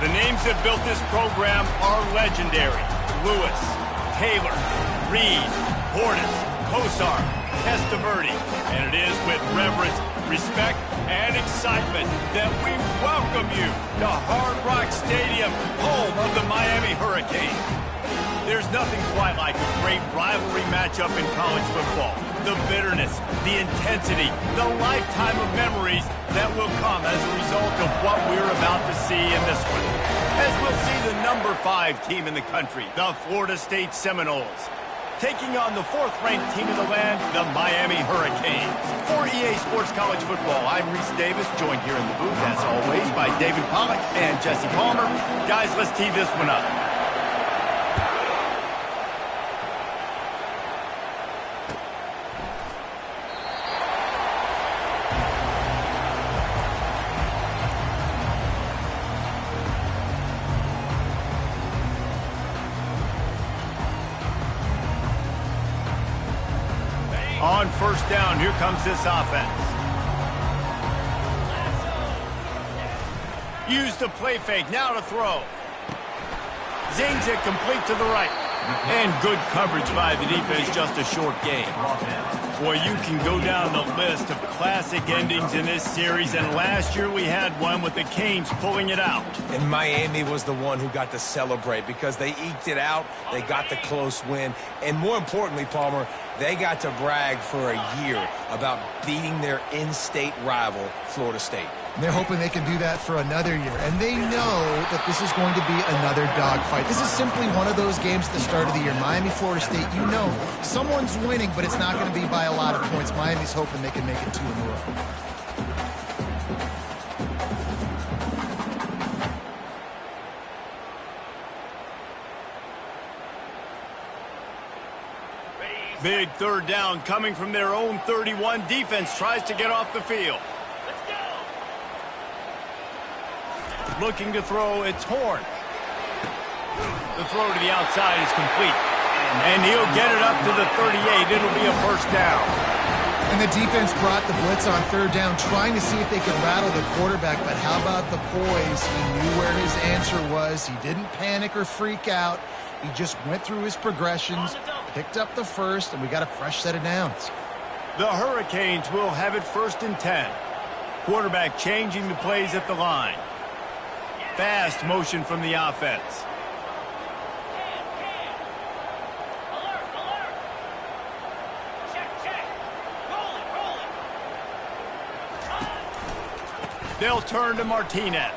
The names that built this program are legendary. Lewis, Taylor, Reed, Portis, Kosar, Testaverde. And it is with reverence, respect, and excitement that we welcome you to Hard Rock Stadium, home of the Miami Hurricanes. There's nothing quite like a great rivalry matchup in college football. The bitterness, the intensity, the lifetime of memories that will come as a result of what we're about to see in this one. As we'll see the number 5 team in the country, the Florida State Seminoles, taking on the 4th-ranked team in the land, the Miami Hurricanes. For EA Sports College Football, I'm Reese Davis, joined here in the booth, as always, by David Pollack and Jesse Palmer. Guys, let's tee this one up. On first down, here comes this offense. Use the play fake, now to throw. Zings it complete to the right. And good coverage by the defense, just a short gain. Boy, you can go down the list of classic endings in this series, and last year we had one with the Canes pulling it out. And Miami was the one who got to celebrate because they eked it out, they got the close win, and more importantly, Palmer, they got to brag for a year about beating their in-state rival, Florida State. They're hoping they can do that for another year, and they know that this is going to be another dogfight. This is simply one of those games at the start of the year. Miami, Florida State, you know, someone's winning, but it's not going to be by a lot of points. Miami's hoping they can make it 2 in a row. Big third down coming from their own 31. Defense tries to get off the field. Looking to throw, it's Horn. The throw to the outside is complete. And he'll get it up to the 38. It'll be a first down. And the defense brought the blitz on third down, trying to see if they could rattle the quarterback. But how about the poise? He knew where his answer was. He didn't panic or freak out. He just went through his progressions, picked up the first, and we got a fresh set of downs. The Hurricanes will have it 1st and 10. Quarterback changing the plays at the line. Fast motion from the offense. They'll turn to Martinez.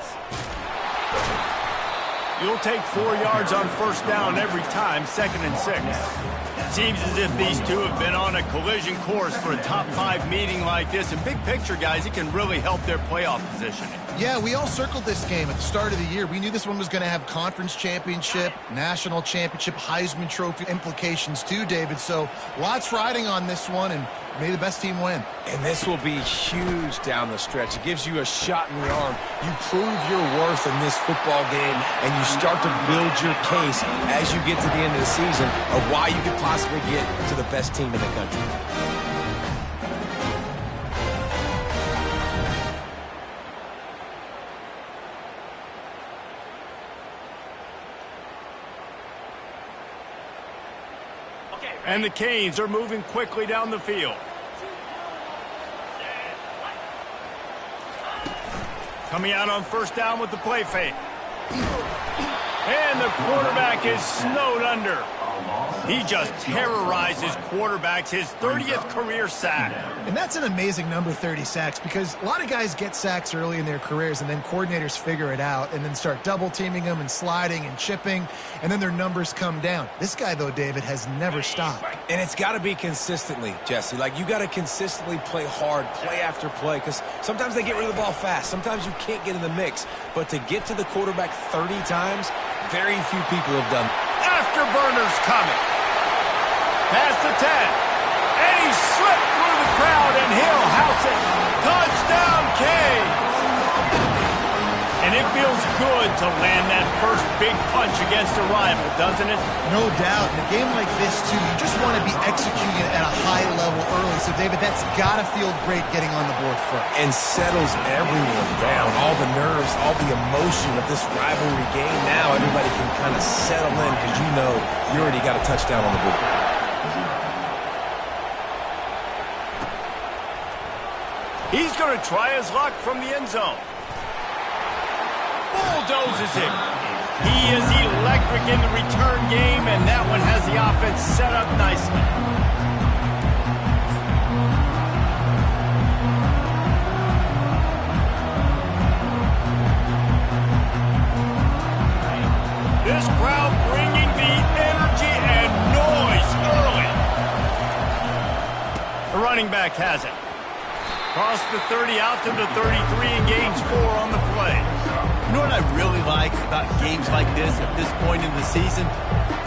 You'll take 4 yards on first down every time, 2nd and 6. Seems as if these two have been on a collision course for a top 5 meeting like this. And big picture, guys, it can really help their playoff positioning. Yeah, we all circled this game at the start of the year. We knew this one was going to have conference championship, national championship, Heisman Trophy implications too, David. So lots riding on this one, and may the best team win. And this will be huge down the stretch. It gives you a shot in the arm. You prove your worth in this football game, and you start to build your case as you get to the end of the season of why you could possibly get to the best team in the country. And the Canes are moving quickly down the field. Coming out on first down with the play fake. And the quarterback is snowed under. He just terrorizes quarterbacks, his 30th career sack. And that's an amazing number, 30 sacks, because a lot of guys get sacks early in their careers, and then coordinators figure it out and then start double-teaming them and sliding and chipping, and then their numbers come down. This guy, though, David, has never stopped. And it's got to be consistently, Jesse. Like, you got to consistently play hard, play after play, because sometimes they get rid of the ball fast. Sometimes you can't get in the mix. But to get to the quarterback 30 times, very few people have done. Afterburners coming. Past the 10. And he slipped through the crowd, and he'll house it. Touchdown, Canes. And if feels good to land that first big punch against a rival, doesn't it? No doubt. In a game like this, too, you just want to be executing at a high level early. So, David, that's got to feel great getting on the board first. And settles everyone down. All the nerves, all the emotion of this rivalry game. Now everybody can kind of settle in because you know you already got a touchdown on the board. He's going to try his luck from the end zone. Bulldozes it. He is electric in the return game, and that one has the offense set up nicely. This crowd bringing the energy and noise early. The running back has it. Cross the 30 out to the 33 and gains 4 on the play. You know what I really like about games like this at this point in the season?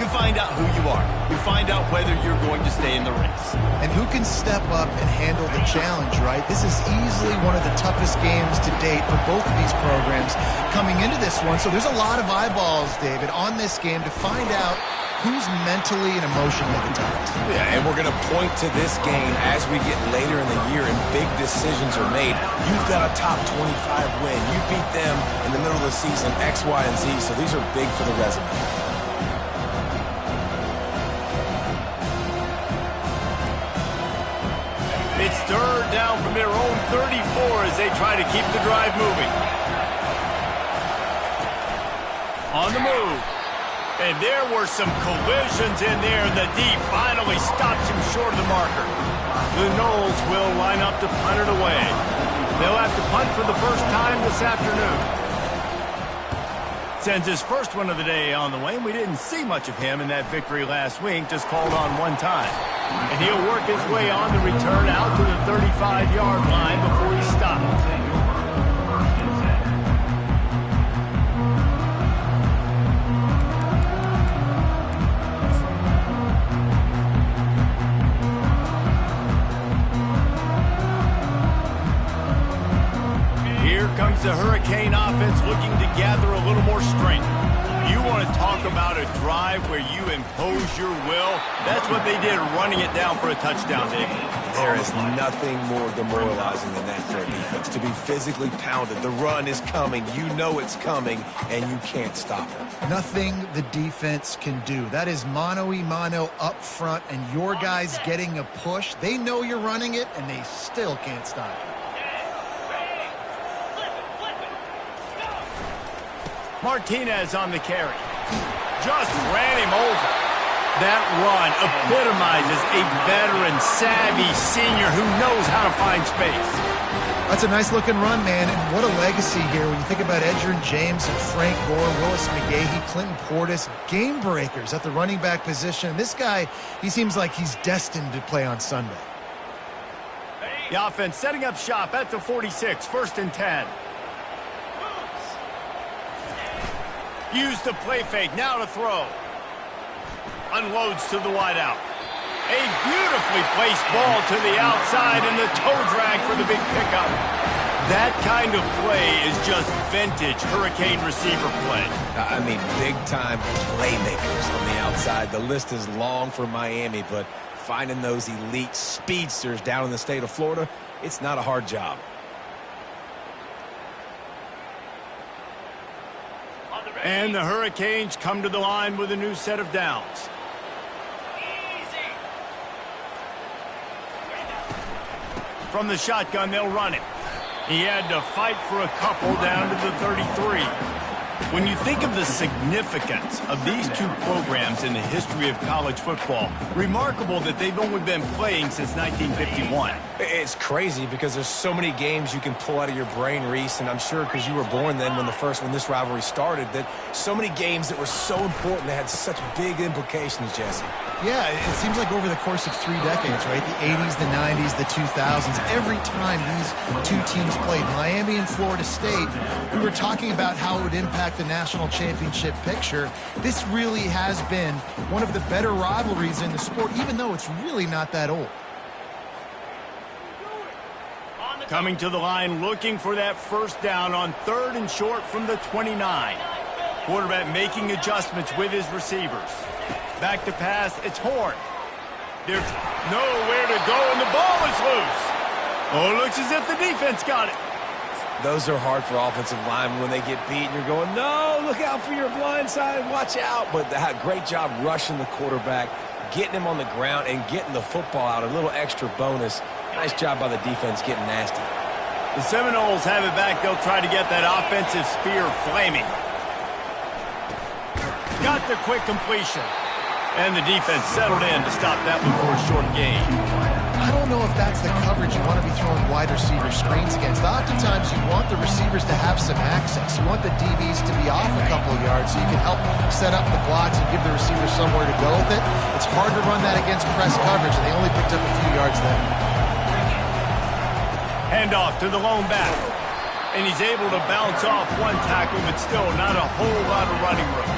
You find out who you are. You find out whether you're going to stay in the race. And who can step up and handle the challenge, right? This is easily one of the toughest games to date for both of these programs coming into this one. So there's a lot of eyeballs, David, on this game to find out who's mentally and emotionally the toughest. Yeah, and we're going to point to this game as we get later in the year and big decisions are made. You've got a top 25 win. You beat them in the middle of the season, X, Y, and Z, so these are big for the resume. It's third down from their own 34 as they try to keep the drive moving. On the move. And there were some collisions in there, and the D finally stops him short of the marker. The Noles will line up to punt it away. They'll have to punt for the first time this afternoon. Sends his first one of the day on the way, and we didn't see much of him in that victory last week, just called on one time. And he'll work his way on the return out to the 35-yard line before he stops. Comes the Hurricane offense looking to gather a little more strength. You want to talk about a drive where you impose your will? That's what they did, running it down for a touchdown, David. There is nothing more demoralizing than that for a defense. To be physically pounded. The run is coming. You know it's coming, and you can't stop it. Nothing the defense can do. That is mano-a-mano up front, and your guys getting a push. They know you're running it, and they still can't stop it. Martinez on the carry. Just ran him over. That run epitomizes a veteran, savvy senior who knows how to find space. That's a nice-looking run, man, and what a legacy here when you think about Edgerrin James and Frank Gore, Willis McGahee, Clinton Portis, game breakers at the running back position. This guy, he seems like he's destined to play on Sunday. The offense setting up shop at the 46, 1st and 10. Use the play fake, now to throw. Unloads to the wideout. A beautifully placed ball to the outside and the toe drag for the big pickup. That kind of play is just vintage Hurricane receiver play. I mean, big-time playmakers on the outside. The list is long for Miami, but finding those elite speedsters down in the state of Florida, it's not a hard job. And the Hurricanes come to the line with a new set of downs. From the shotgun, they'll run it. He had to fight for a couple down to the 33. When you think of the significance of these two programs in the history of college football, remarkable that they've only been playing since 1951. It's crazy because there's so many games you can pull out of your brain, Reese, and I'm sure because you were born then when this rivalry started, that so many games that were so important, that had such big implications, Jesse. Yeah, it seems like over the course of 3 decades, right? The 80s, the 90s, the 2000s, every time these two teams played, Miami and Florida State, we were talking about how it would impact the national championship picture. This really has been one of the better rivalries in the sport, even though it's really not that old. Coming to the line, looking for that first down on 3rd and short from the 29. Quarterback making adjustments with his receivers. Back to pass, it's Horn. There's nowhere to go, and the ball is loose. Oh, it looks as if the defense got it. Those are hard for offensive linemen when they get beat, and you're going, no, look out for your blind side, watch out. But great job rushing the quarterback, getting him on the ground, and getting the football out, a little extra bonus. Nice job by the defense getting nasty. The Seminoles have it back. They'll try to get that offensive spear flaming. Got the quick completion. And the defense settled in to stop that one for a short gain. I don't know if that's the coverage you want to be throwing wide receiver screens against. Oftentimes you want the receivers to have some access. You want the DBs to be off a couple of yards so you can help set up the blocks and give the receivers somewhere to go with it. It's hard to run that against press coverage, and they only picked up a few yards there. Handoff to the lone back. And he's able to bounce off one tackle, but still not a whole lot of running room.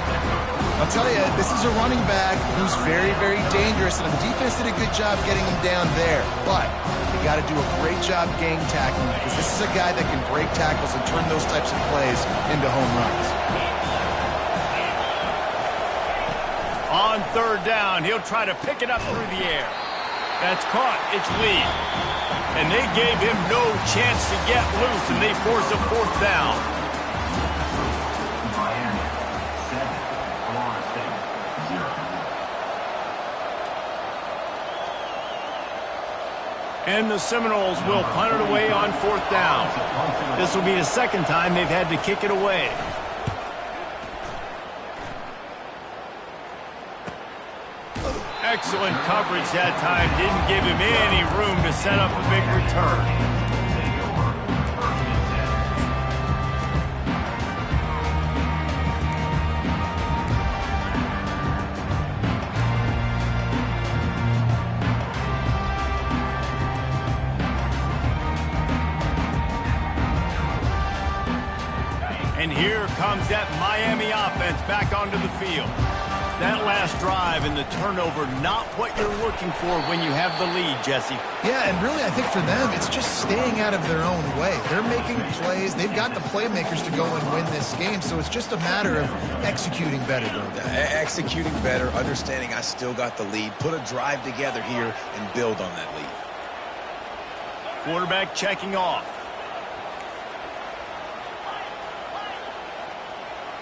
I'll tell you, this is a running back who's very, very dangerous, and the defense did a good job getting him down there. But they got to do a great job gang tackling, because this is a guy that can break tackles and turn those types of plays into home runs. On 3rd down, he'll try to pick it up through the air. That's caught. It's Lee. And they gave him no chance to get loose, and they force a 4th down. And the Seminoles will punt it away on 4th down. This will be the 2nd time they've had to kick it away. Excellent coverage that time. Didn't give him any room to set up a big return. And here comes that Miami offense back onto the field. That last drive and the turnover, not what you're looking for when you have the lead, Jesse. Yeah, and really I think for them, it's just staying out of their own way. They're making plays. They've got the playmakers to go and win this game, so it's just a matter of executing better. Executing better, understanding I still got the lead, put a drive together here and build on that lead. Quarterback checking off.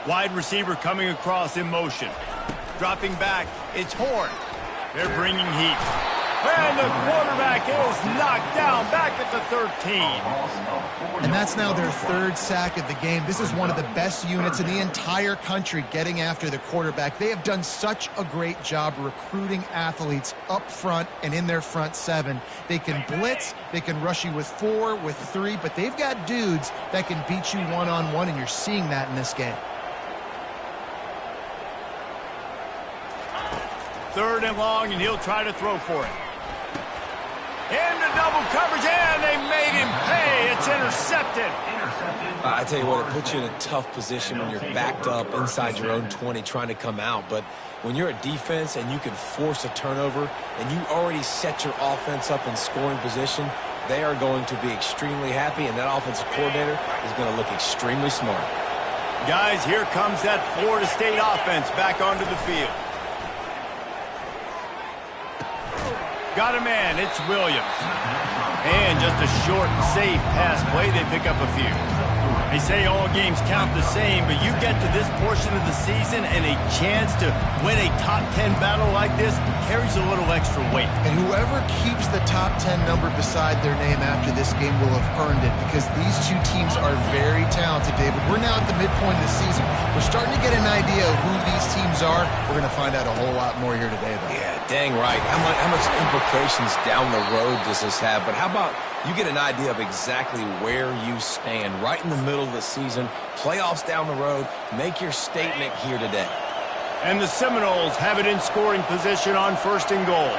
Wide receiver coming across in motion. Dropping back, it's Horn. They're bringing heat. And the quarterback is knocked down back at the 13. And that's now their 3rd sack of the game. This is one of the best units in the entire country getting after the quarterback. They have done such a great job recruiting athletes up front and in their front 7. They can blitz, they can rush you with 4, with 3, but they've got dudes that can beat you one-on-one, and you're seeing that in this game. 3rd and long, and he'll try to throw for it. Into double coverage, and they made him pay. It's intercepted. I tell you what, it puts you in a tough position when you're backed up inside your own 20 trying to come out. But when you're a defense and you can force a turnover and you already set your offense up in scoring position, they are going to be extremely happy, and that offensive coordinator is going to look extremely smart. Guys, here comes that Florida State offense back onto the field. Got a man, it's Williams. And just a short, safe pass play, they pick up a few. They say all games count the same, but you get to this portion of the season and a chance to win a top 10 battle like this carries a little extra weight. And whoever keeps the top 10 number beside their name after this game will have earned it, because these two teams are very talented, David. We're now at the midpoint of the season. We're starting to get an idea of who these teams are. We're going to find out a whole lot more here today, though. Yeah, dang right. How much implications down the road does this have? But how about you get an idea of exactly where you stand right in the middle of the season, playoffs down the road, make your statement here today. And the Seminoles have it in scoring position on 1st and goal.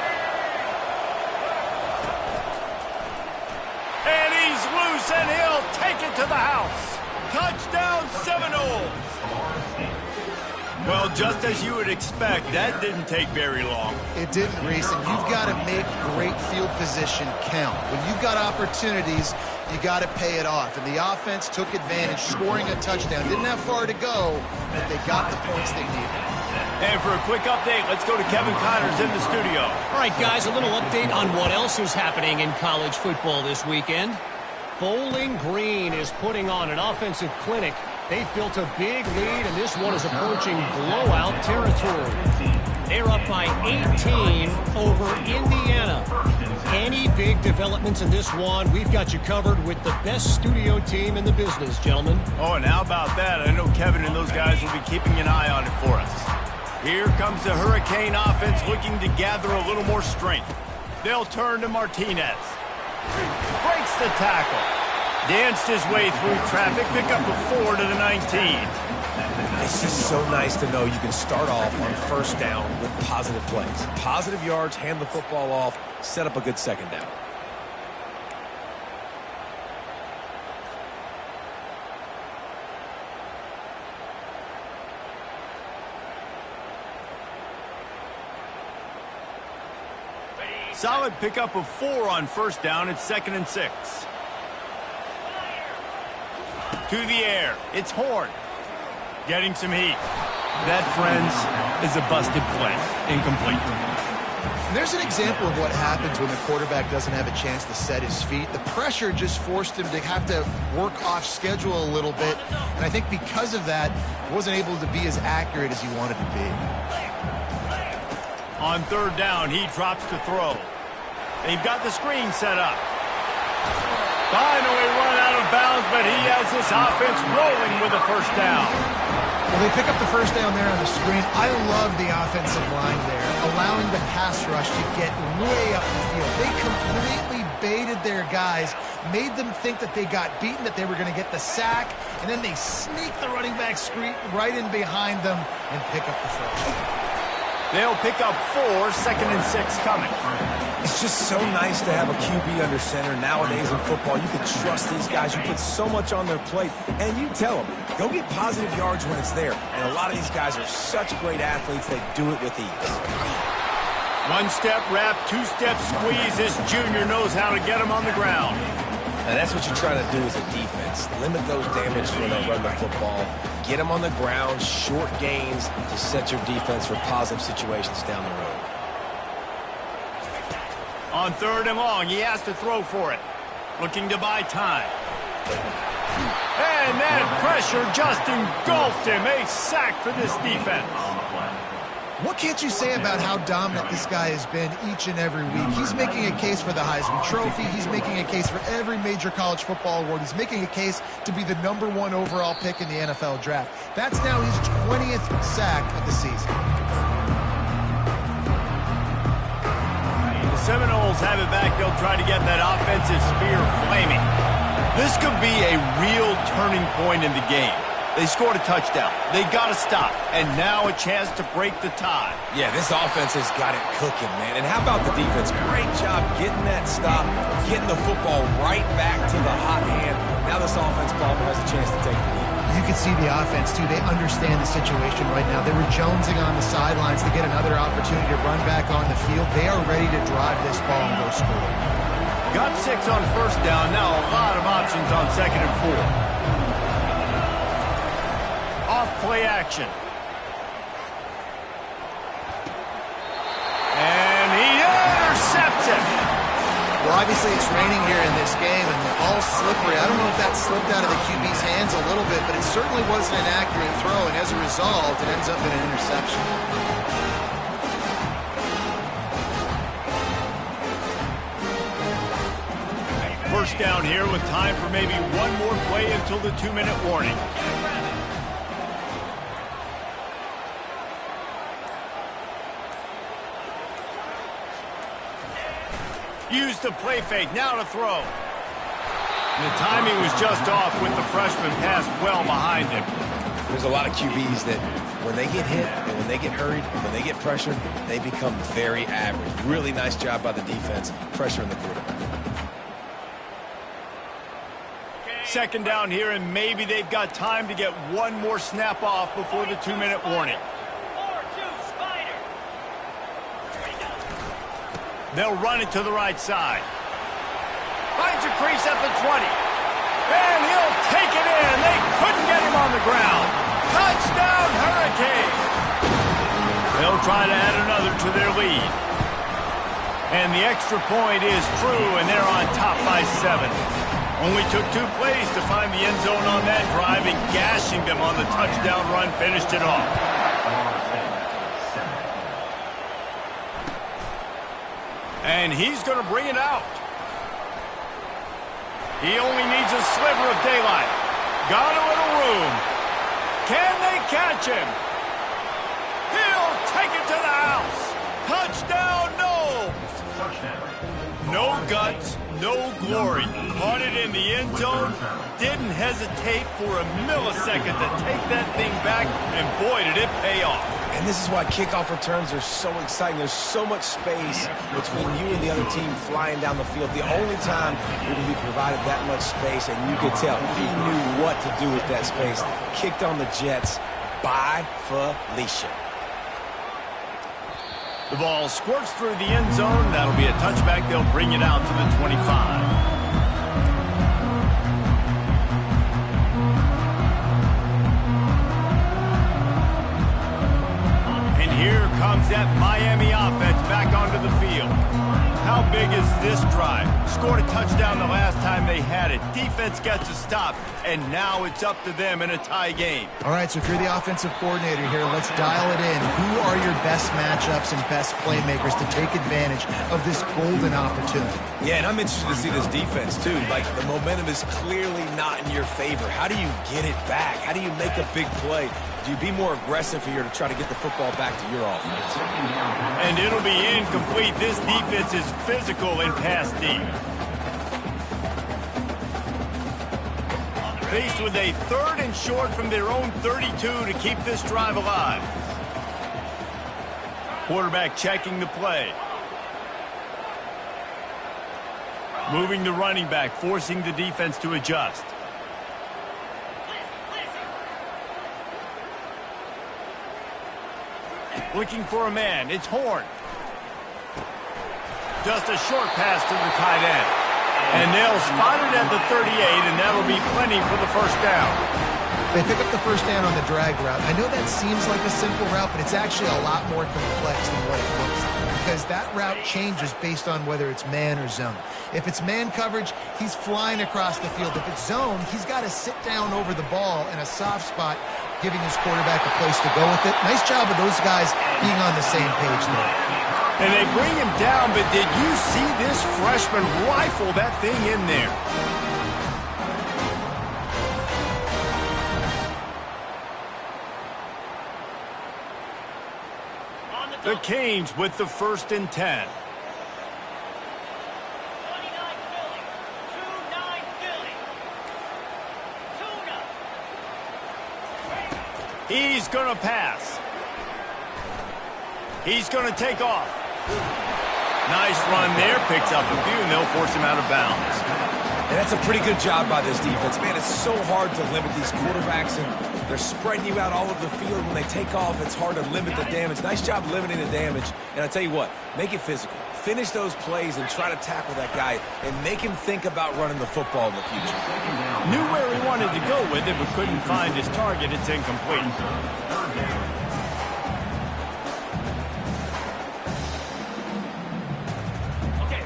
And he's loose, and he'll take it to the house. Touchdown, Seminoles! Well, just as you would expect, that didn't take very long. It didn't, Reese, and you've got to make great field position count. When you've got opportunities, you got to pay it off. And the offense took advantage, scoring a touchdown. Didn't have far to go, but they got the points they needed. And for a quick update, let's go to Kevin Connors in the studio. All right, guys, a little update on what else is happening in college football this weekend. Bowling Green is putting on an offensive clinic. They've built a big lead, and this one is approaching blowout territory. They're up by 18 over Indiana. Any big developments in this one, we've got you covered with the best studio team in the business, gentlemen. Oh, and how about that? I know Kevin and those guys will be keeping an eye on it for us. Here comes the Hurricane offense looking to gather a little more strength. They'll turn to Martinez. Breaks the tackle. Danced his way through traffic. Pick up a 4 to the 19. It's just so nice to know you can start off on first down with positive plays. Positive yards, hand the football off, set up a good second down. Solid pickup of 4 on first down. It's 2nd and 6. To the air. It's Horn. Getting some heat. That, friends, is a busted play. Incomplete. And there's an example of what happens when the quarterback doesn't have a chance to set his feet. The pressure just forced him to have to work off schedule a little bit. And I think because of that, he wasn't able to be as accurate as he wanted to be. On third down, he drops to throw. They've got the screen set up. Finally run out of bounds, but he has this offense rolling with a first down. Well, they pick up the first down there on the screen. I love the offensive line there, allowing the pass rush to get way up the field. They completely baited their guys, made them think that they got beaten, that they were going to get the sack, and then they sneak the running back screen right in behind them and pick up the first. They'll pick up 4, 2nd and 6 coming. It's just so nice to have a QB under center. Nowadays in football, you can trust these guys. You put so much on their plate, and you tell them, go get positive yards when it's there. And a lot of these guys are such great athletes, they do it with ease. One-step wrap, two-step squeeze. This junior knows how to get them on the ground. And that's what you're trying to do as a defense. Limit those damage when they run the football. Get them on the ground, short gains to set your defense for positive situations down the road. On third and long, he has to throw for it. Looking to buy time. And that pressure just engulfed him. A sack for this defense. What can't you say about how dominant this guy has been each and every week? He's making a case for the Heisman Trophy. He's making a case for every major college football award. He's making a case to be the #1 overall pick in the NFL draft. That's now his 20th sack of the season. The Seminoles have it back. They'll try to get that offensive spear flaming. This could be a real turning point in the game. They scored a touchdown. They got to stop. And now a chance to break the tie. Yeah, this offense has got it cooking, man. And how about the defense? Great job getting that stop, getting the football right back to the hot hand. Now this offense probably has a chance to take the lead. You can see the offense, too. They understand the situation right now. They were jonesing on the sidelines to get another opportunity to run back on the field. They are ready to drive this ball and go score. Got 6 on first down. Now a lot of options on 2nd and 4. Off-play action. And he intercepts it. Well, obviously it's raining here in this game, and the ball's slippery. I don't know if that slipped out of the QB's hands a little bit, but it certainly wasn't an accurate throw, and as a result, it ends up in an interception. First down here with time for maybe one more play until the 2-minute warning. Use the play fake, now to throw. And the timing was just off with the freshman pass well behind him. There's a lot of QBs that when they get hit and when they get hurried and when they get pressured, they become very average. Really nice job by the defense, pressuring the quarterback. Second down here, and maybe they've got time to get one more snap off before the 2-minute warning. They'll run it to the right side. Finds a crease at the 20. And he'll take it in. They couldn't get him on the ground. Touchdown, Hurricane! They'll try to add another to their lead. And the extra point is true, and they're on top by 7. Only took 2 plays to find the end zone on that drive, and gashing them on the touchdown run finished it off. And he's going to bring it out. He only needs a sliver of daylight. Got a little room. Can they catch him? He'll take it to the house. Touchdown, no. No guts, no glory. Caught it in the end zone. Didn't hesitate for a millisecond to take that thing back, and boy, did it pay off. And this is why kickoff returns are so exciting. There's so much space between you and the other team flying down the field. The only time you're going to be provided that much space, and you could tell he knew what to do with that space. Kicked on the Jets by Felicia. The ball squirts through the end zone. That'll be a touchback. They'll bring it out to the 25. Here comes that Miami offense back onto the field. How big is this drive? Scored a touchdown the last time they had it. Defense gets a stop, and now it's up to them in a tie game. All right, so if you're the offensive coordinator here, let's dial it in. Who are your best matchups and best playmakers to take advantage of this golden opportunity? Yeah, and I'm interested to see this defense, too. Like, the momentum is clearly not in your favor. How do you get it back? How do you make a big play? Do you be more aggressive here to try to get the football back to your offense? And it'll be incomplete. This defense is physical and pass deep. Faced with a 3rd and short from their own 32 to keep this drive alive. Quarterback checking the play. Moving the running back, forcing the defense to adjust. Looking for a man. It's Horn. Just a short pass to the tight end. And they'll spot it at the 38, and that'll be plenty for the first down. They pick up the first down on the drag route. I know that seems like a simple route, but it's actually a lot more complex than what it looks like, because that route changes based on whether it's man or zone. If it's man coverage, he's flying across the field. If it's zone, he's got to sit down over the ball in a soft spot, giving his quarterback a place to go with it. Nice job of those guys being on the same page there. And they bring him down, but did you see this freshman rifle that thing in there? The Canes with the 1st and 10. He's going to pass. He's going to take off. Nice run there. Picks up a few, and they'll force him out of bounds. And that's a pretty good job by this defense. Man, it's so hard to limit these quarterbacks, and they're spreading you out all over the field. When they take off, it's hard to limit the damage. Nice job limiting the damage. And I tell you what, make it physical. Finish those plays and try to tackle that guy and make him think about running the football in the future. Knew where he wanted to go with it, but couldn't find his target. It's incomplete.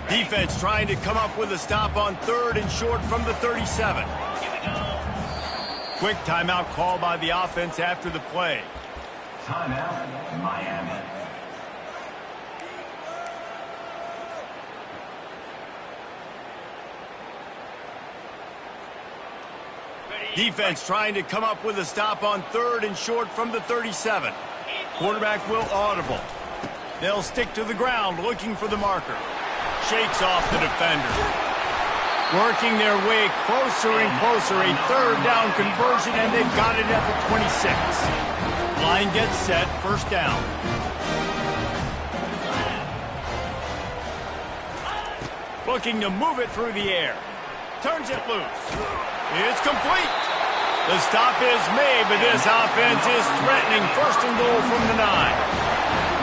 Defense trying to come up with a stop on 3rd and short from the 37. Quick timeout call by the offense after the play. Timeout, Miami. Defense trying to come up with a stop on 3rd and short from the 37. Quarterback will audible. They'll stick to the ground looking for the marker. Shakes off the defender. Working their way closer and closer. A 3rd down conversion, and they've got it at the 26. Line gets set. 1st down. Looking to move it through the air. Turns it loose. It's complete. The stop is made, but this offense is threatening. First and goal from the 9.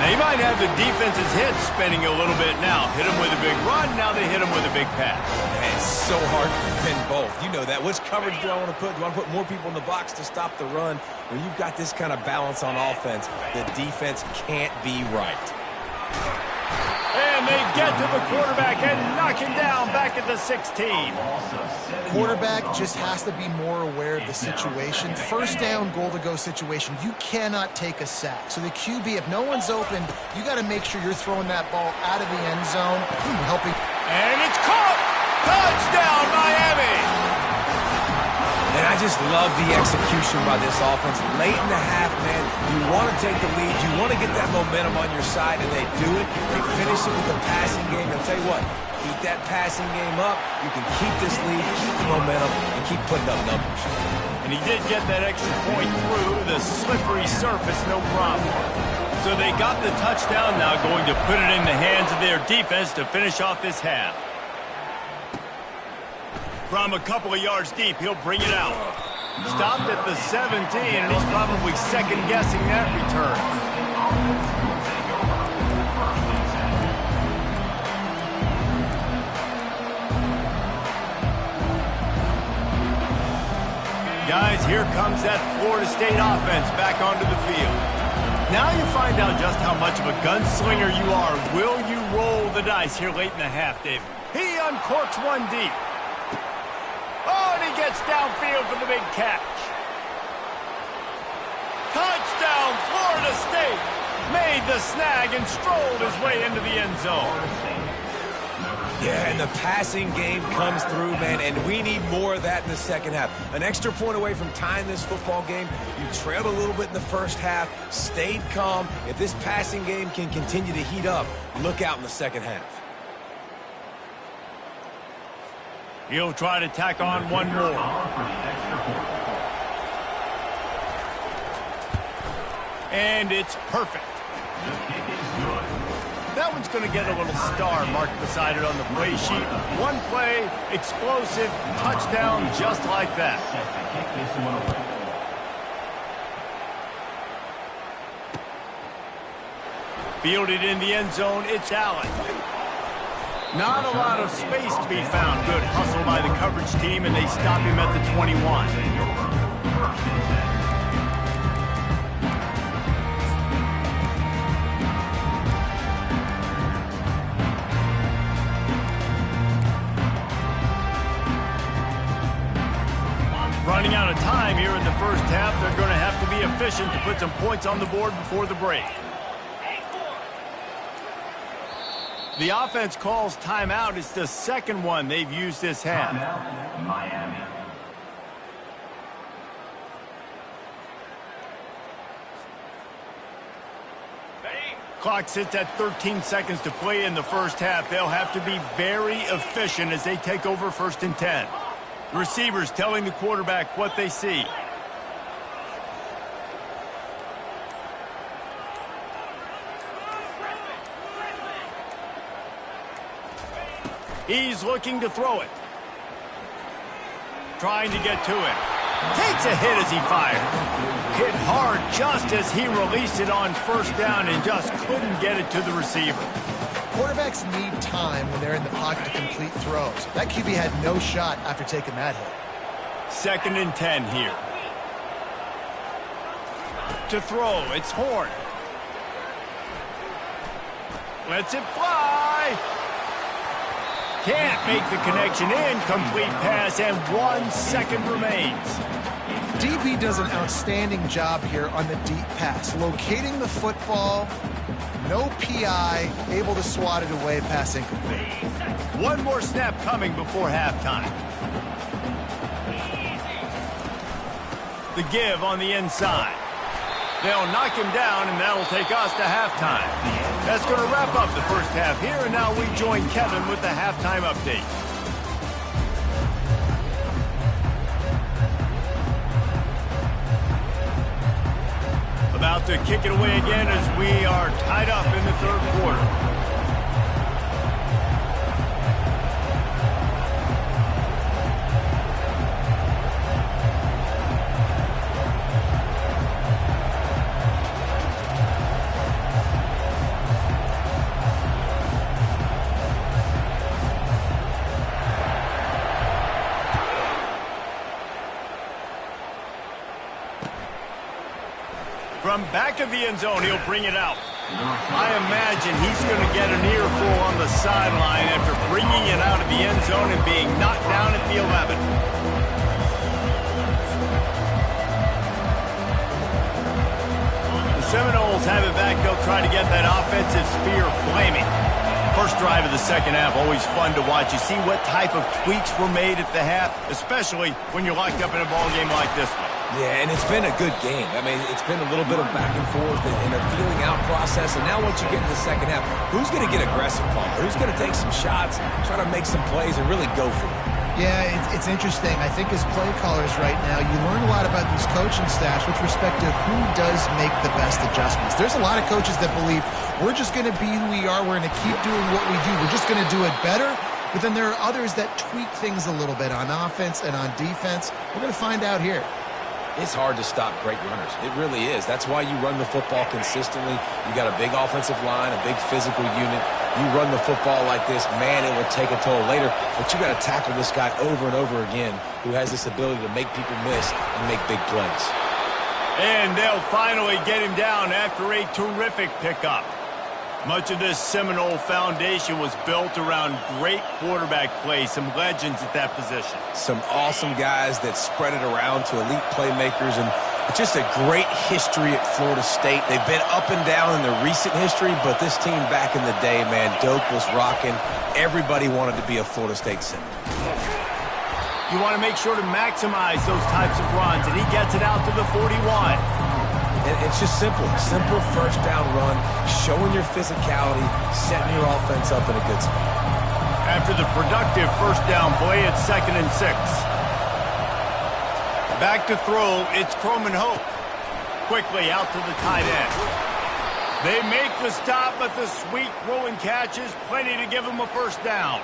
They might have the defense's head spinning a little bit now. Hit them with a big run, now they hit them with a big pass. Man, it's so hard to defend both. You know that. Which coverage do I want to put? Do I want to put more people in the box to stop the run? When you've got this kind of balance on offense, the defense can't be right. And they get to the quarterback and knock him down back at the 16. Quarterback just has to be more aware of the situation. First down, goal-to-go situation. You cannot take a sack. So the QB, if no one's open, you got to make sure you're throwing that ball out of the end zone, helping. And it's caught! Touchdown, Miami! And I just love the execution by this offense. Late in the half, man, you want to take the lead. You want to get that momentum on your side, and they do it. They finish it with the passing game. I'll tell you what, keep that passing game up. You can keep this lead, keep the momentum, and keep putting up numbers. And he did get that extra point through the slippery surface, no problem. So they got the touchdown, now going to put it in the hands of their defense to finish off this half. From a couple of yards deep, he'll bring it out. Stopped at the 17, and he's probably second-guessing that return. Guys, here comes that Florida State offense back onto the field. Now you find out just how much of a gunslinger you are. Will you roll the dice here late in the half, Dave? He uncorks one deep. Oh, and he gets downfield for the big catch. Touchdown, Florida State. Made the snag and strolled his way into the end zone. Yeah, and the passing game comes through, man, and we need more of that in the second half. An extra point away from tying this football game. You trailed a little bit in the first half, stayed calm. If this passing game can continue to heat up, look out in the second half. He'll try to tack on one more. And it's perfect. That one's going to get a little star marked beside it on the play sheet. One play, explosive, touchdown, just like that. Fielded in the end zone, it's Allen. Not a lot of space to be found. Good hustle by the coverage team, and they stop him at the 21. Running out of time here in the first half. They're going to have to be efficient to put some points on the board before the break. The offense calls timeout. It's the second one they've used this half. Timeout, Miami. Clock sits at 13 seconds to play in the first half. They'll have to be very efficient as they take over 1st and 10. Receivers telling the quarterback what they see. He's looking to throw it. Trying to get to it. Takes a hit as he fired. Hit hard just as he released it on first down and just couldn't get it to the receiver. Quarterbacks need time when they're in the pocket to complete throws. That QB had no shot after taking that hit. 2nd and 10 here. To throw, it's Horn. Lets it fly. Can't make the connection. Incomplete pass, and 1 second remains. DB does an outstanding job here on the deep pass. Locating the football, no PI, able to swat it away, pass incomplete. One more snap coming before halftime. The give on the inside. They'll knock him down, and that'll take us to halftime. That's going to wrap up the first half here, and now we join Kevin with the halftime update. About to kick it away again as we are tied up in the 3rd quarter. From back of the end zone, he'll bring it out. I imagine he's going to get an earful on the sideline after bringing it out of the end zone and being knocked down at the 11. The Seminoles have it back. They'll try to get that offensive spear flaming. First drive of the second half, always fun to watch. You see what type of tweaks were made at the half, especially when you're locked up in a ball game like this one. Yeah, and it's been a good game. I mean, it's been a little bit of back and forth and a feeling out process. And now once you get in the second half, who's going to get aggressive, Palmer? Who's going to take some shots, try to make some plays, and really go for it? Yeah, it's interesting. I think as play callers right now, you learn a lot about these coaching staffs with respect to who does make the best adjustments. There's a lot of coaches that believe we're just going to be who we are. We're going to keep doing what we do. We're just going to do it better. But then there are others that tweak things a little bit on offense and on defense. We're going to find out here. It's hard to stop great runners. It really is. That's why you run the football consistently. You got a big offensive line, a big physical unit. You run the football like this, man, it will take a toll later. But you got to tackle this guy over and over again who has this ability to make people miss and make big plays. And they'll finally get him down after a terrific pickup. Much of this Seminole foundation was built around great quarterback play, some legends at that position. Some awesome guys that spread it around to elite playmakers, and just a great history at Florida State. They've been up and down in the recent history, but this team back in the day, man, Doak was rocking. Everybody wanted to be a Florida State Seminole. You want to make sure to maximize those types of runs, and he gets it out to the 41. And it's just simple first down run, showing your physicality, setting your offense up in a good spot. After the productive first down play, it's 2nd and 6. Back to throw, it's Croman Hope. Quickly out to the tight end. They make the stop, but the sweet throwing catch is plenty to give them a first down.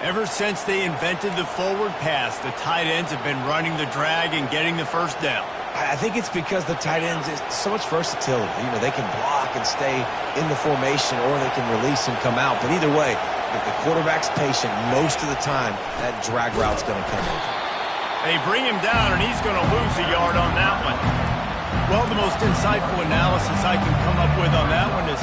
Ever since they invented the forward pass, the tight ends have been running the drag and getting the first down. I think it's because the tight ends is so much versatility. You know, they can block and stay in the formation, or they can release and come out. But either way, if the quarterback's patient, most of the time, that drag route's going to come over. They bring him down, and he's going to lose a yard on that one. Well, the most insightful analysis I can come up with on that one is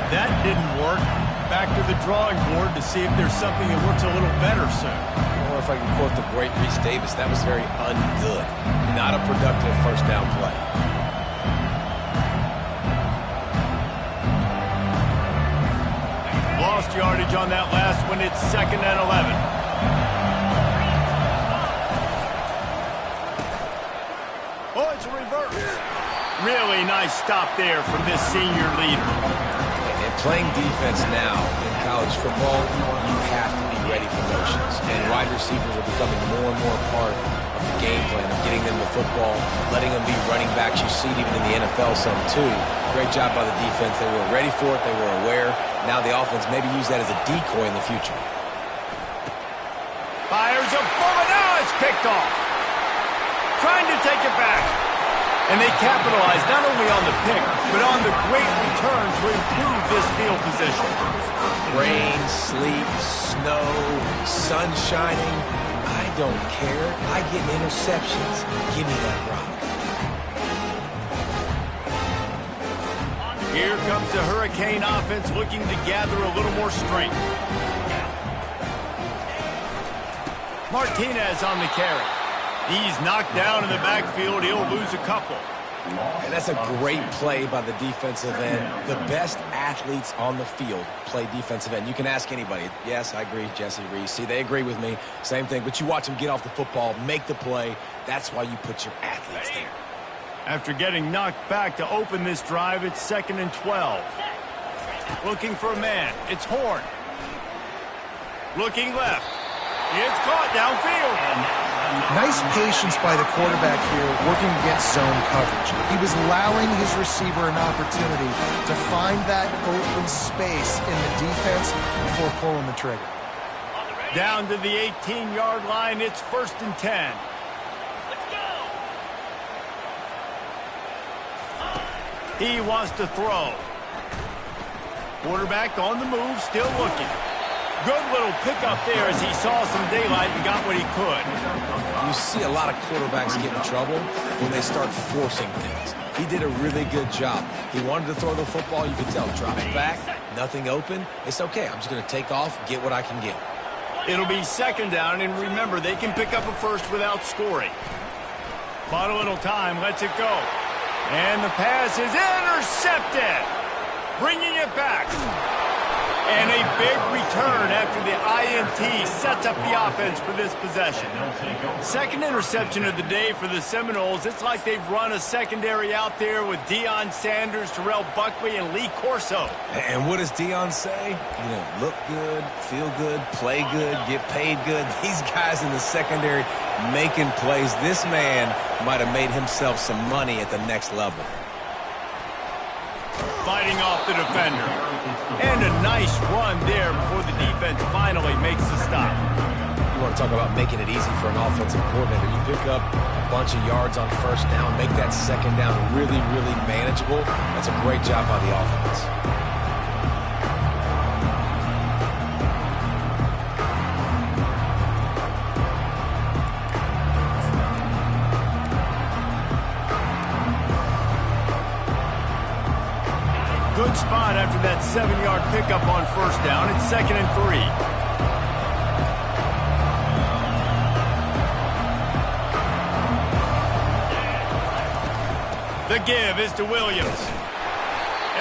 that didn't work. Back to the drawing board to see if there's something that works a little better soon. Or if I can quote the great Reese Davis, that was very ungood. Not a productive first down play. Lost yardage on that last one. It's 2nd and 11. Oh, it's a reverse. Really nice stop there from this senior leader. And playing defense now in college football, you have to be ready for motions. And wide receivers are becoming more and more part of the game plan of getting them the football, letting them be running backs. You see it even in the NFL some too. Great job by the defense. They were ready for it. They were aware. Now the offense maybe use that as a decoy in the future. Fires a bullet. Now it's picked off. Trying to take it back. And they capitalize not only on the pick, but on the great return to improve this field position. Rain, sleet, snow, sun shining. I don't care. I get interceptions. Give me that rock. Here comes the Hurricane offense looking to gather a little more strength. Martinez on the carry. He's knocked down in the backfield. He'll lose a couple. And that's a great play by the defensive end. The best athletes on the field play defensive end. You can ask anybody. Yes, I agree, Jesse Reese. See, they agree with me. Same thing. But you watch them get off the football, make the play. That's why you put your athletes there. After getting knocked back to open this drive, it's 2nd and 12. Looking for a man. It's Horn. Looking left. It's caught downfield. Nice patience by the quarterback here, working against zone coverage. He was allowing his receiver an opportunity to find that open space in the defense before pulling the trigger. Down to the 18-yard line, it's 1st and 10. He wants to throw. Quarterback on the move, still looking. Good little pickup there as he saw some daylight and got what he could. You see a lot of quarterbacks get in trouble when they start forcing things. He did a really good job. He wanted to throw the football. You could tell. Drop it back. Nothing open. It's okay. I'm just going to take off, get what I can get. It'll be second down, and remember, they can pick up a first without scoring. Bought a little time. Lets it go. And the pass is intercepted. Bringing it back. And a big return after the INT sets up the offense for this possession. Second interception of the day for the Seminoles. It's like they've run a secondary out there with Deion Sanders, Terrell Buckley, and Lee Corso. And what does Deion say? You know, look good, feel good, play good, get paid good. These guys in the secondary making plays. This man might have made himself some money at the next level. Fighting off the defender. And a nice run there before the defense finally makes the stop. You want to talk about making it easy for an offensive coordinator. You pick up a bunch of yards on first down, make that second down really, really manageable. That's a great job by the offense. Good spot after that 7-yard pickup on first down. It's 2nd and 3. The give is to Williams.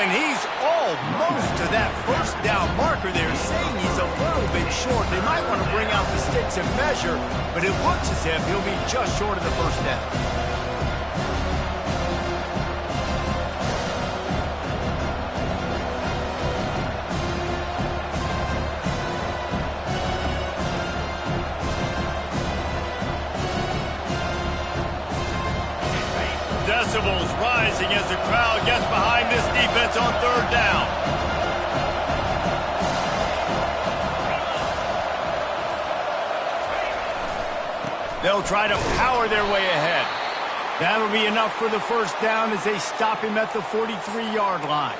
And he's almost to that first down marker there, saying he's a little bit short. They might want to bring out the sticks and measure, but it looks as if he'll be just short of the first down. Decibels rising as the crowd gets behind this defense on third down. They'll try to power their way ahead. That'll be enough for the first down as they stop him at the 43-yard line.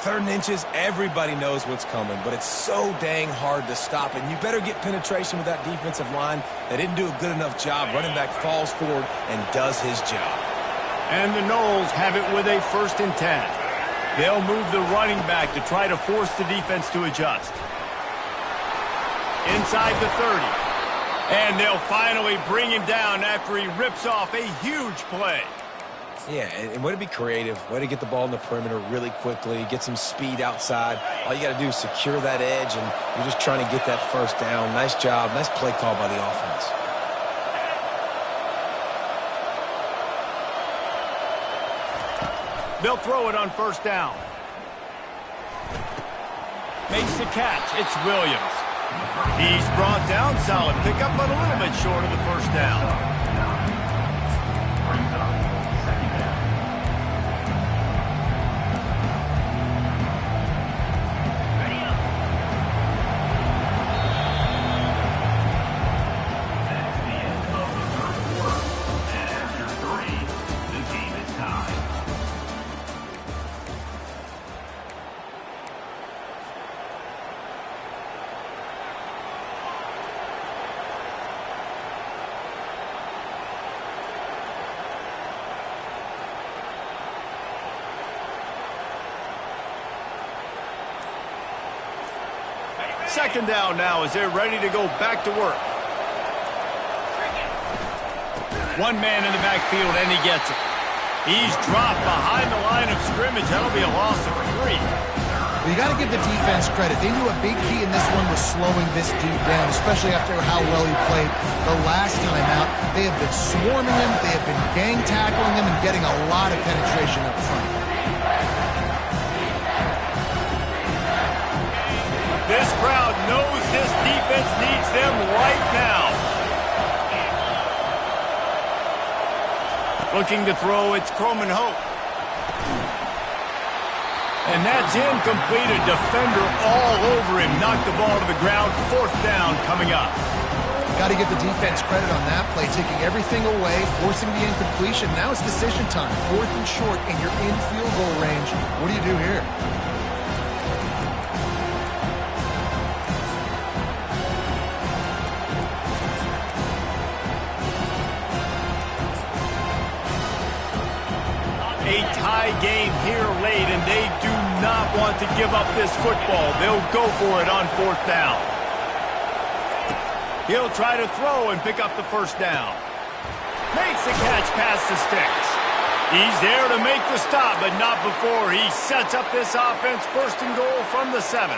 3rd and inches, everybody knows what's coming, but it's so dang hard to stop it. And you better get penetration with that defensive line. They didn't do a good enough job. Running back falls forward and does his job. And the Noles have it with a 1st and 10. They'll move the running back to try to force the defense to adjust. Inside the 30. And they'll finally bring him down after he rips off a huge play. Yeah, and way to be creative, way to get the ball in the perimeter really quickly, get some speed outside. All you got to do is secure that edge, and you're just trying to get that first down. Nice job, nice play call by the offense. They'll throw it on first down. Makes the catch. It's Williams. He's brought down. Solid pickup, but a little bit short of the first down. Second down now as they're ready to go back to work. One man in the backfield, and he gets it. He's dropped behind the line of scrimmage. That'll be a loss of 3. Well, you got to give the defense credit. They knew a big key in this one was slowing this dude down, especially after how well he played the last time out. They have been swarming him. They have been gang tackling him and getting a lot of penetration up front. This crowd knows this defense needs them right now. Looking to throw, it's Croman Hope. And that's incomplete. A defender all over him. Knocked the ball to the ground. 4th down coming up. Got to give the defense credit on that play, taking everything away, forcing the incompletion. Now it's decision time. 4th and short, and you're in field goal range. What do you do here? A tie game here late, and they do not want to give up this football. They'll go for it on 4th down. He'll try to throw and pick up the first down. Makes the catch past the sticks. He's there to make the stop, but not before he sets up this offense 1st and goal from the 7.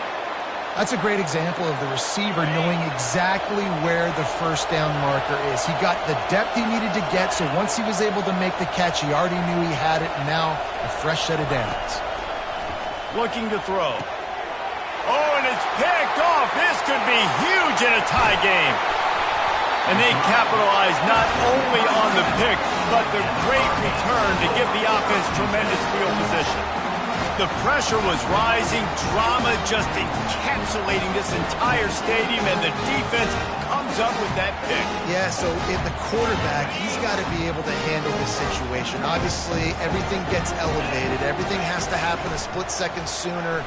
That's a great example of the receiver knowing exactly where the first down marker is. He got the depth he needed to get, so once he was able to make the catch, he already knew he had it, and now a fresh set of downs. Looking to throw. Oh, and it's picked off. This could be huge in a tie game. And they capitalize not only on the pick, but the great return to give the offense tremendous field position. The pressure was rising, drama just encapsulating this entire stadium, and the defense comes up with that pick. Yeah, so in the quarterback, he's got to be able to handle this situation. Obviously, everything gets elevated. Everything has to happen a split second sooner.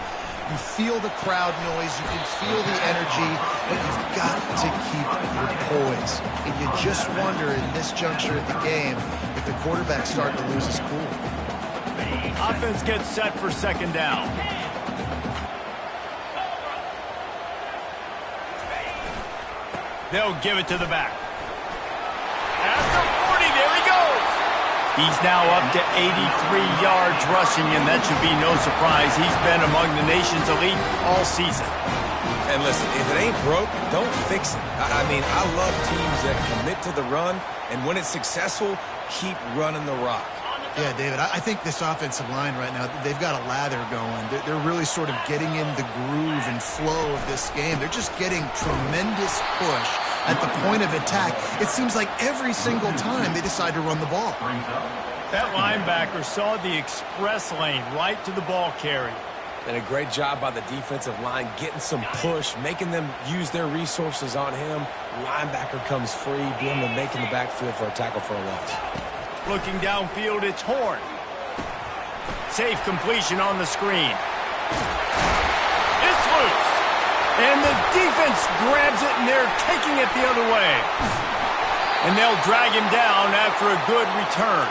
You feel the crowd noise, you can feel the energy, but you've got to keep your poise. And you just wonder in this juncture of the game if the quarterback's starting to lose his cool. Offense gets set for 2nd down. They'll give it to the back. At the 40, there he goes. He's now up to 83 yards rushing, and that should be no surprise. He's been among the nation's elite all season. And listen, if it ain't broke, don't fix it. I mean, I love teams that commit to the run, and when it's successful, keep running the rock. Yeah, David, I think this offensive line right now, they've got a lather going. They're really sort of getting in the groove and flow of this game. They're just getting tremendous push at the point of attack. It seems like every single time they decide to run the ball. That linebacker saw the express lane right to the ball carrier. And a great job by the defensive line getting some push, making them use their resources on him. Linebacker comes free, being able to make in the backfield for a tackle for a loss. Looking downfield, it's Horn. Safe completion on the screen. It's loose. And the defense grabs it, and they're taking it the other way. And they'll drag him down after a good return.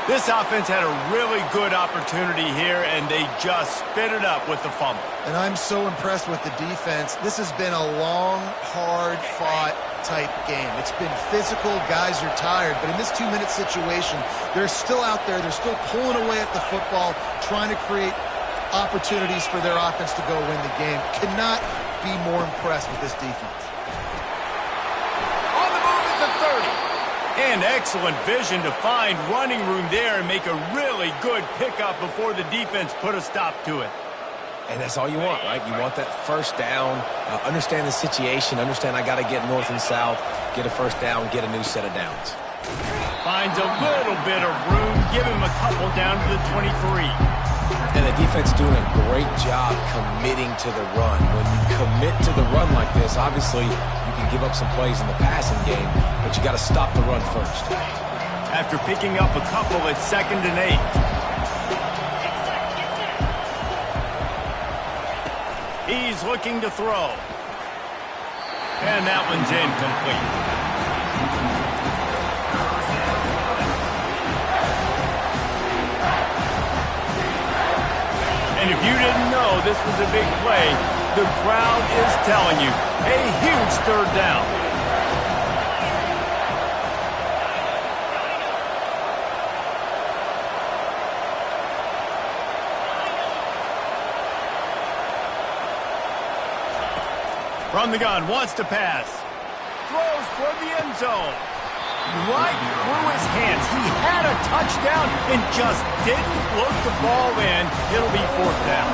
This offense had a really good opportunity here, and they just spit it up with the fumble. And I'm so impressed with the defense. This has been a long, hard-fought type game. It's been physical. Guys are tired. But in this 2-minute situation, they're still out there. They're still pulling away at the football, trying to create opportunities for their offense to go win the game. Cannot be more impressed with this defense. On the move is the 30. And excellent vision to find running room there and make a really good pickup before the defense put a stop to it. And that's all you want, right? You want that first down, understand the situation, understand I got to get north and south, get a first down, get a new set of downs. Finds a little bit of room, give him a couple down to the 23. And the defense doing a great job committing to the run. When you commit to the run like this, obviously you can give up some plays in the passing game, but you got to stop the run first. After picking up a couple, it's 2nd and 8. He's looking to throw. And that one's incomplete. And if you didn't know this was a big play, the crowd is telling you, a huge 3rd down. From the gun, wants to pass. Throws for the end zone. Right through his hands. He had a touchdown and just didn't look the ball in. It'll be 4th down.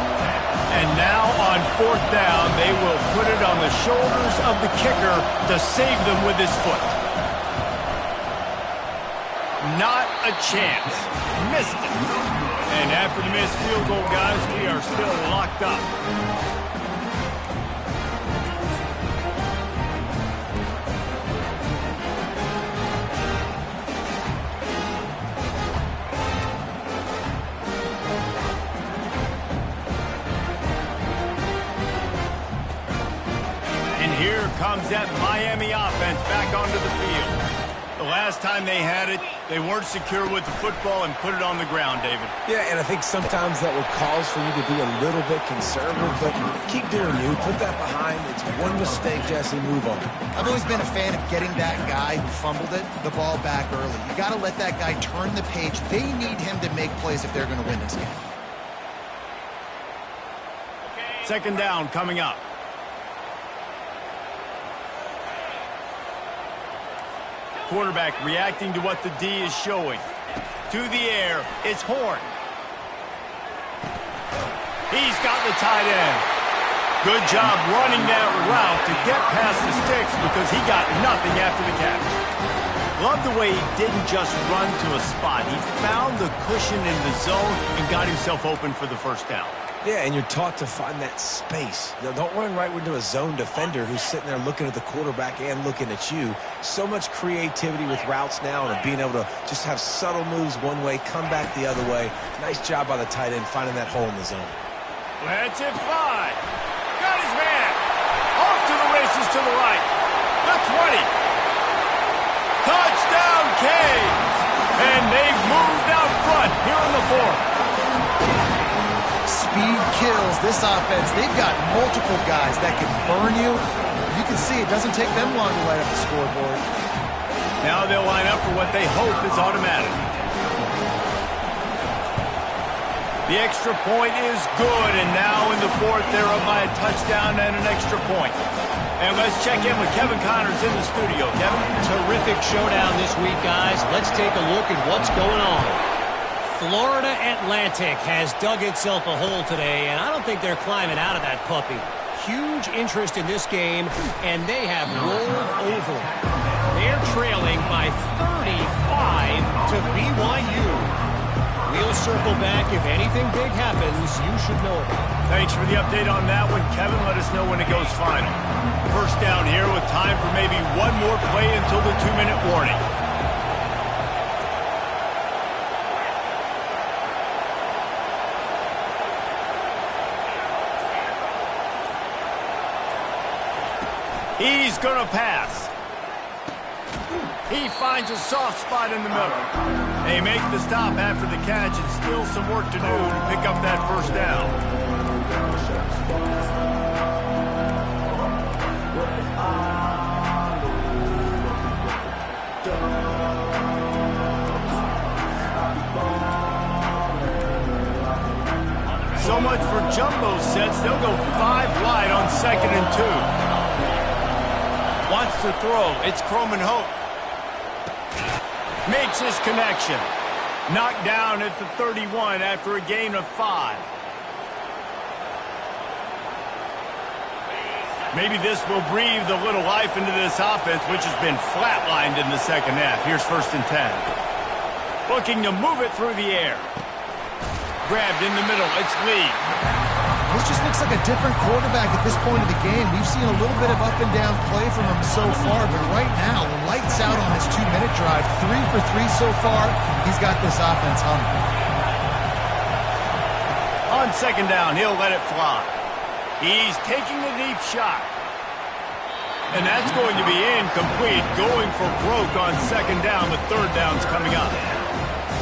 And now on 4th down, they will put it on the shoulders of the kicker to save them with his foot. Not a chance. Missed it. And after the missed field goal, guys, we are still locked up. Here comes that Miami offense back onto the field. The last last time they had it, they weren't secure with the football and put it on the ground, David. Yeah, and I think sometimes that will cause for you to be a little bit conservative, but keep doing you. Put that behind. It's one mistake, Jesse. Move on. I've always been a fan of getting that guy who fumbled it, the ball back early. You got to let that guy turn the page. They need him to make plays if they're going to win this game. Second down coming up. Quarterback reacting to what the D is showing. To the air, it's Horn. He's got the tight end. Good job running that route to get past the sticks because he got nothing after the catch. Love the way he didn't just run to a spot. He found the cushion in the zone and got himself open for the first down. Yeah, and you're taught to find that space. Don't run right into a zone defender who's sitting there looking at the quarterback and looking at you. So much creativity with routes now and being able to just have subtle moves one way, come back the other way. Nice job by the tight end finding that hole in the zone. Let's it fly. Got his man. Off to the races to the right. The 20. Touchdown, Canes. And they've moved out front here in the fourth. Speed kills this offense. They've got multiple guys that can burn you. You can see it doesn't take them long to light up the scoreboard. Now they'll line up for what they hope is automatic. The extra point is good, and now in the fourth, they're up by a touchdown and an extra point. And let's check in with Kevin Connors in the studio. Kevin? Terrific showdown this week, guys. Let's take a look at what's going on. Florida Atlantic has dug itself a hole today, and I don't think they're climbing out of that puppy. Huge interest in this game, and they have rolled over. They're trailing by 35 to BYU. We'll circle back. If anything big happens, you should know about it. Thanks for the update on that one, Kevin. Let us know when it goes final. First down here with time for maybe one more play until the 2-minute warning. He's going to pass. He finds a soft spot in the middle. They make the stop after the catch and still some work to do to pick up that first down. So much for jumbo sets. They'll go 5 wide on 2nd and 2. Wants to throw. It's Croman Hope. Makes his connection. Knocked down at the 31 after a gain of 5. Maybe this will breathe a little life into this offense, which has been flatlined in the second half. Here's 1st and 10. Looking to move it through the air. Grabbed in the middle. It's Lee. This just looks like a different quarterback at this point of the game. We've seen a little bit of up and down play from him so far, but right now, lights out on this 2-minute drive. 3 for 3 so far. He's got this offense humming. On 2nd down, he'll let it fly. He's taking the deep shot. And that's going to be incomplete, going for broke on 2nd down, but 3rd down's coming up.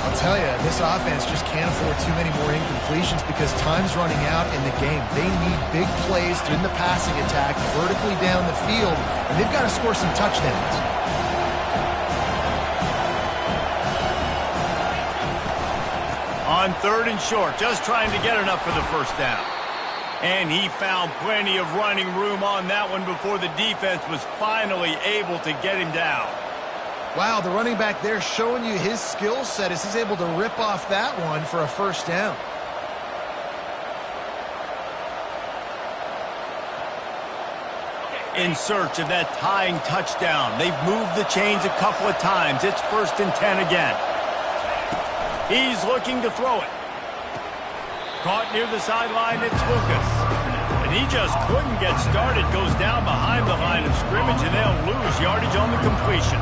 I'll tell you, this offense just can't afford too many more incompletions because time's running out in the game. They need big plays in the passing attack, vertically down the field, and they've got to score some touchdowns. On 3rd and short, just trying to get enough for the first down. And he found plenty of running room on that one before the defense was finally able to get him down. Wow, the running back there showing you his skill set as he's able to rip off that one for a first down. In search of that tying touchdown. They've moved the chains a couple of times. It's 1st and 10 again. He's looking to throw it. Caught near the sideline, it's Lucas. And he just couldn't get started. Goes down behind the line of scrimmage, and they'll lose yardage on the completion.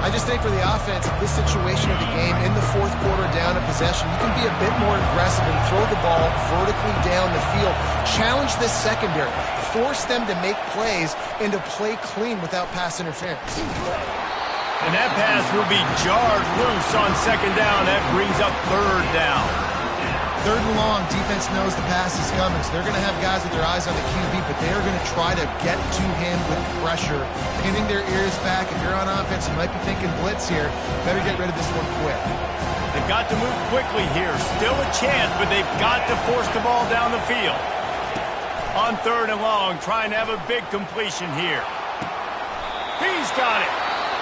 I just think for the offense, in this situation of the game, in the 4th quarter down a possession, you can be a bit more aggressive and throw the ball vertically down the field. Challenge this secondary. Force them to make plays and to play clean without pass interference. And that pass will be jarred loose on second down. That brings up third down. Third and long, defense knows the pass is coming, so they're going to have guys with their eyes on the QB, but they are going to try to get to him with pressure, pinning their ears back. If you're on offense, you might be thinking blitz here. Better get rid of this one quick. They've got to move quickly here. Still a chance, but they've got to force the ball down the field. On third and long, trying to have a big completion here. He's got it.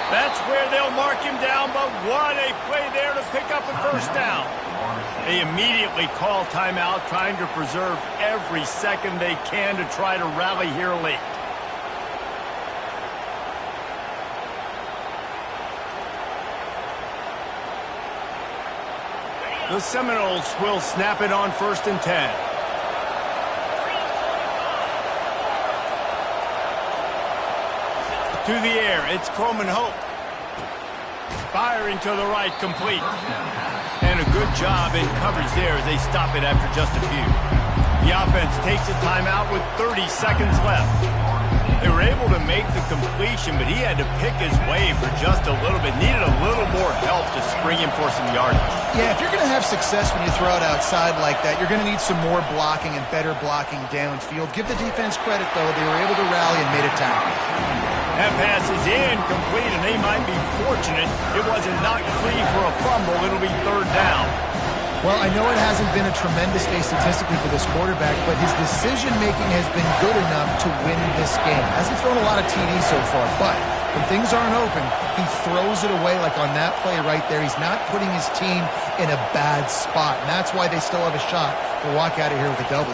That's where they'll mark him down, but what a play there to pick up a first down. They immediately call timeout, trying to preserve every second they can to try to rally here late. The Seminoles will snap it on 1st and 10. To the air, it's Coleman Hope. Firing to the right, complete. And a good job in coverage there as they stop it after just a few. The offense takes a timeout with 30 seconds left. They were able to make the completion, but he had to pick his way for just a little bit. Needed a little more help to spring him for some yardage. Yeah, if you're going to have success when you throw it outside like that, you're going to need some more blocking and better blocking downfield. Give the defense credit, though. They were able to rally and made a tackle. That pass is incomplete, and they might be fortunate it wasn't knocked free for a fumble. It'll be third down. Well, I know it hasn't been a tremendous day statistically for this quarterback, but his decision-making has been good enough to win this game. Hasn't thrown a lot of TDs so far, but when things aren't open, he throws it away like on that play right there. He's not putting his team in a bad spot, and that's why they still have a shot to walk out of here with a W.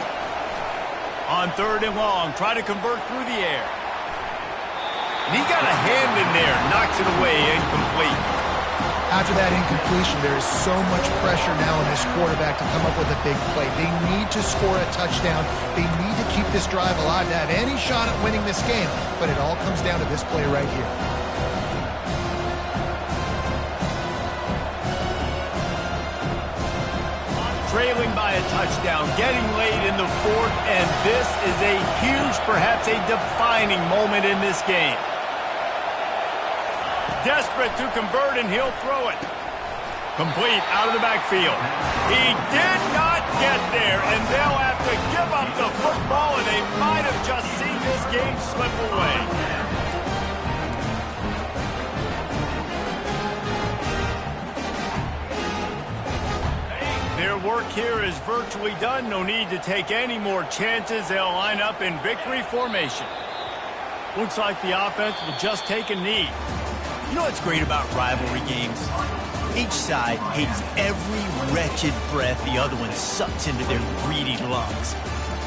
On third and long, try to convert through the air. And he got a hand in there, knocks it away, incomplete. After that incompletion, there is so much pressure now on this quarterback to come up with a big play. They need to score a touchdown. They need to keep this drive alive to have any shot at winning this game. But it all comes down to this play right here. Trailing by a touchdown, getting late in the fourth, and this is a huge, perhaps a defining moment in this game. Desperate to convert, and he'll throw it. Complete out of the backfield. He did not get there, and they'll have to give up the football, and they might have just seen this game slip away. Their work here is virtually done. No need to take any more chances. They'll line up in victory formation. Looks like the offense will just take a knee. You know what's great about rivalry games? Each side hates every wretched breath the other one sucks into their greedy lungs.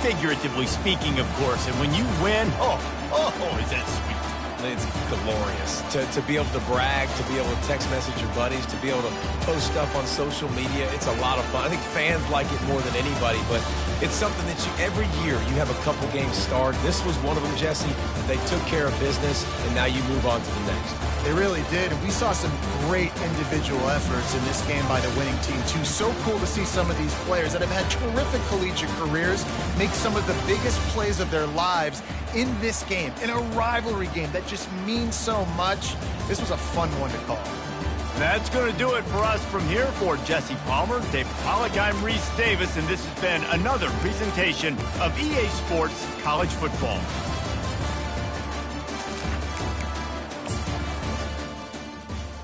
Figuratively speaking, of course, and when you win, is that sweet. It's glorious to be able to brag, to be able to text message your buddies, to be able to post stuff on social media. It's a lot of fun. I think fans like it more than anybody, but it's something that every year you have a couple games starred. This was one of them, Jesse. They took care of business, and now you move on to the next. They really did, and we saw some great individual efforts in this game by the winning team, too. So cool to see some of these players that have had terrific collegiate careers make some of the biggest plays of their lives in this game, in a rivalry game that just means so much. This was a fun one to call. That's going to do it for us from here. For Jesse Palmer, David Pollack, I'm Reese Davis, and this has been another presentation of EA Sports College Football.